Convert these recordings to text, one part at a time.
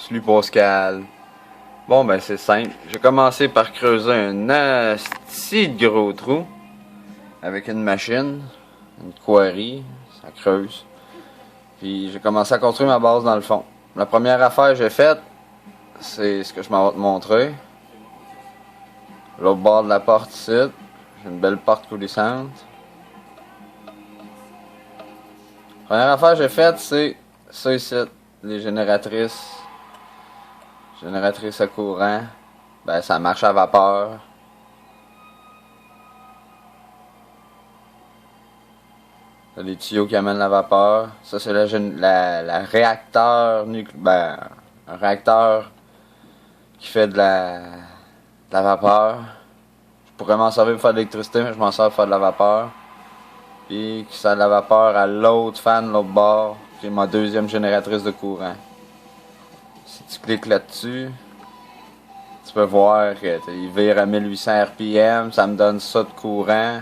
Salut Pascal. Bon ben c'est simple. J'ai commencé par creuser un asti de gros trou avec une machine, une quarry, ça creuse. Puis j'ai commencé à construire ma base dans le fond. La première affaire que j'ai faite, c'est ce que je m'en vais te montrer. L'autre bord de la porte ici, j'ai une belle porte coulissante. La première affaire que j'ai faite, c'est ça ici, les génératrices. Génératrice à courant, ben ça marche à vapeur. T'as les tuyaux qui amènent la vapeur. Ça c'est la réacteur ben un réacteur qui fait de la vapeur. Je pourrais m'en servir pour faire de l'électricité, mais je m'en sers pour faire de la vapeur. Puis qui sert de la vapeur à l'autre fan, l'autre bord, qui est ma deuxième génératrice de courant. Si tu cliques là-dessus, tu peux voir qu'il vire à 1800 RPM, ça me donne ça de courant.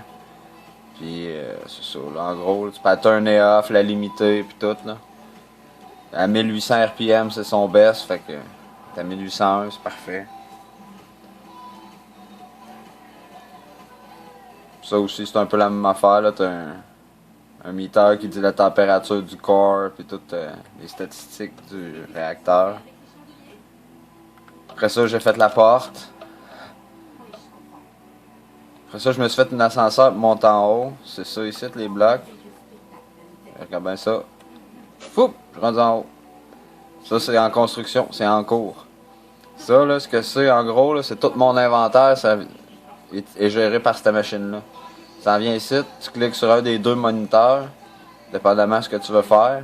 Puis c'est ça, là, en gros, tu peux turn et off, la limiter, puis tout, là. À 1800 RPM, c'est son best, fait que t'as 1801, c'est parfait. Ça aussi, c'est un peu la même affaire, là, t'as un meter qui dit la température du corps, puis toutes les statistiques du réacteur. Après ça, j'ai fait la porte. Après ça, je me suis fait un ascenseur pour monter en haut. C'est ça ici, les blocs. Regarde bien ça. Foup! Je rentre en haut. Ça, c'est en construction. C'est en cours. Ça, là, ce que c'est, en gros, là, c'est tout mon inventaire. Ça est géré par cette machine-là. Ça en vient ici. Tu cliques sur un des deux moniteurs. Dépendamment de ce que tu veux faire.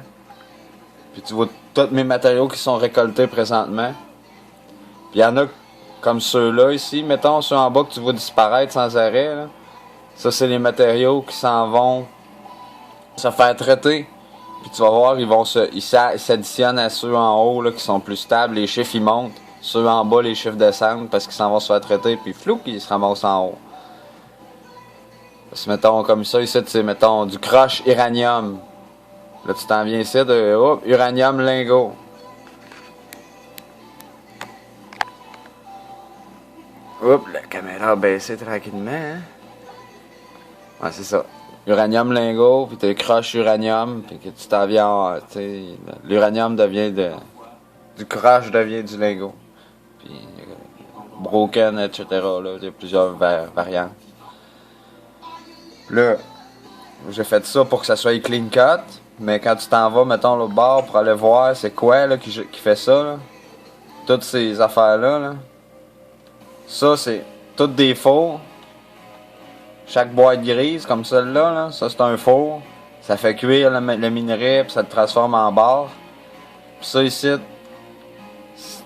Puis tu vois tous mes matériaux qui sont récoltés présentement. Puis il y en a comme ceux-là ici, mettons ceux en bas que tu vois disparaître sans arrêt. Là. Ça, c'est les matériaux qui s'en vont se faire traiter. Puis tu vas voir, ils s'additionnent à ceux en haut là, qui sont plus stables. Les chiffres, ils montent. Ceux en bas, les chiffres descendent parce qu'ils s'en vont se faire traiter. Puis flou, ils se ramassent en haut. Parce que mettons comme ça, ici, c'est mettons du crush uranium. Là, tu t'en viens ici de uranium lingot. Oups, la caméra a baissé tranquillement, hein? Ouais, c'est ça. Uranium lingot, puis t'es crush uranium, puis que tu t'en viens, tu sais, l'uranium devient du crush devient du lingot. Puis broken, etc. Là, il y a plusieurs variantes. Là, j'ai fait ça pour que ça soit clean cut, mais quand tu t'en vas, mettons, l'autre bord pour aller voir c'est quoi là, qui fait ça, là. Toutes ces affaires-là, là. Ça, c'est toutes des fours. Chaque boîte grise, comme celle-là, là, ça, c'est un four. Ça fait cuire le minerai, puis ça le transforme en barre. Puis ça, ici,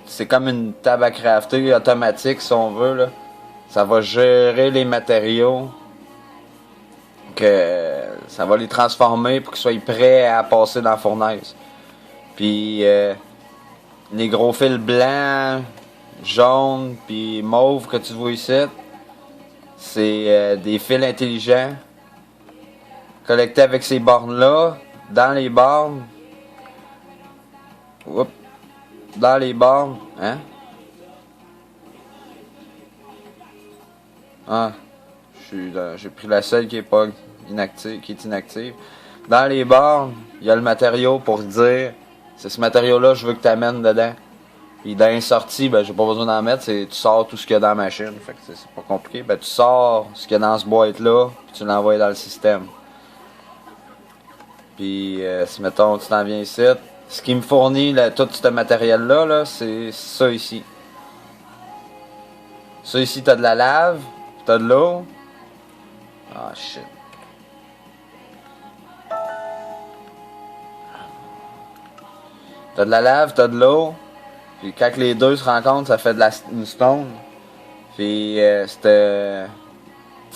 c'est comme une table à crafter automatique, si on veut, là. Ça va gérer les matériaux. Ça va les transformer pour qu'ils soient prêts à passer dans la fournaise. Puis, les gros fils blancs, jaune puis mauve que tu vois ici, c'est des fils intelligents collectés avec ces bornes-là. Dans les bornes, hein? Ah, j'ai pris la seule qui est pas inactive, qui est inactive. Dans les bornes, il y a le matériau pour dire c'est ce matériau-là je veux que tu amènes dedans. Puis dans les sorties, ben j'ai pas besoin d'en mettre, tu sors tout ce qu'il y a dans la machine. Fait que c'est pas compliqué. Ben tu sors ce qu'il y a dans ce boîte-là, puis tu l'envoies dans le système. Puis si mettons tu t'en viens ici, ce qui me fournit là, tout ce matériel-là, là, c'est ça ici. Ça ici, t'as de la lave, t'as de l'eau. Ah shit. T'as de la lave, t'as de l'eau. Puis quand les deux se rencontrent, ça fait une stone. Puis cette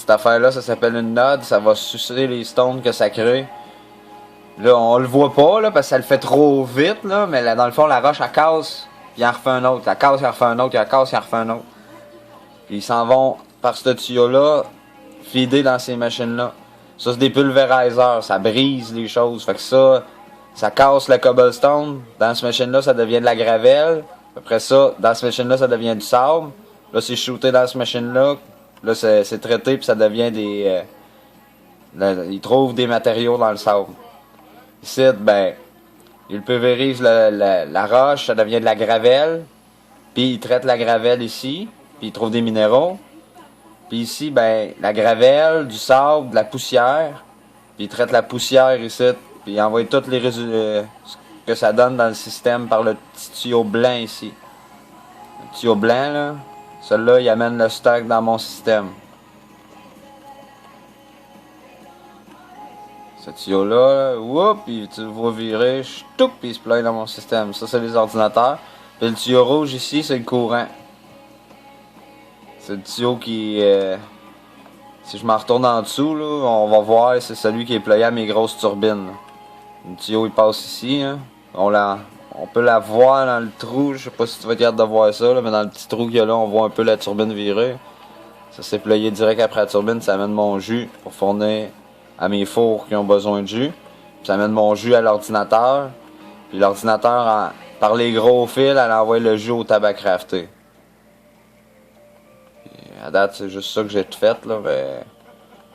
affaire-là, ça s'appelle une node. Ça va sucer les stones que ça crée. Là, on le voit pas, là, parce que ça le fait trop vite, là. Mais là, dans le fond, la roche, elle casse, puis il en refait un autre. Elle casse, il en refait un autre. Elle casse, il en refait un autre. Puis ils s'en vont par ce tuyau-là, feeder dans ces machines-là. Ça, c'est des pulvériseurs. Ça brise les choses. Fait que ça casse le cobblestone. Dans cette machine-là, ça devient de la gravelle. Après ça, dans cette machine-là, ça devient du sable. Là, c'est shooté dans cette machine-là. Là, c'est traité, puis ça devient des... ils trouvent des matériaux dans le sable. Ici, ben, ils pulvérisent la roche, ça devient de la gravelle. Puis ils traitent la gravelle ici, puis ils trouvent des minéraux. Puis ici, ben, la gravelle, du sable, de la poussière. Puis ils traitent la poussière ici, puis ils envoient tous les résultats que ça donne dans le système par le petit tuyau blanc ici. Le tuyau blanc, là, celui-là, il amène le stock dans mon système. Ce tuyau-là, whoop, puis tu le vois virer, ch'toup, puis il se plug dans mon système. Ça, c'est les ordinateurs. Puis le tuyau rouge ici, c'est le courant. C'est le tuyau qui... si je m'en retourne en dessous, là, on va voir, c'est celui qui est ployé à mes grosses turbines. Là. Le tuyau, il passe ici. Hein. On peut la voir dans le trou. Je sais pas si tu vas être capable de voir ça, là, mais dans le petit trou qu'il y a là, on voit un peu la turbine virer. Ça s'est ployé direct après la turbine. Ça amène mon jus pour fournir à mes fours qui ont besoin de jus. Puis ça amène mon jus à l'ordinateur. Puis l'ordinateur, par les gros fils, elle envoie le jus au tabac crafté. À date, c'est juste ça que j'ai fait, là, mais...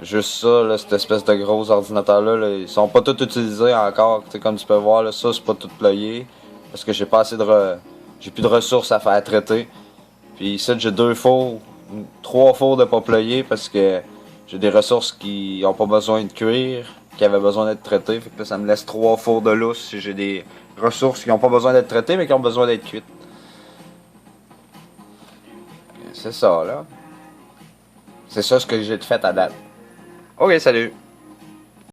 Juste ça, là, cette espèce de gros ordinateur-là, là, ils sont pas tous utilisés encore. T'sais, comme tu peux voir, là, ça, c'est pas tout ployé. Parce que j'ai pas assez de... J'ai plus de ressources à faire traiter. Puis ici, j'ai 2 fours, 3 fours de pas ployés parce que j'ai des ressources qui ont pas besoin de cuire, qui avaient besoin d'être traitées. Fait que là, ça me laisse 3 fours de lousse si j'ai des ressources qui ont pas besoin d'être traitées, mais qui ont besoin d'être cuites. C'est ça, là. C'est ça ce que j'ai fait à date. Ok, salut.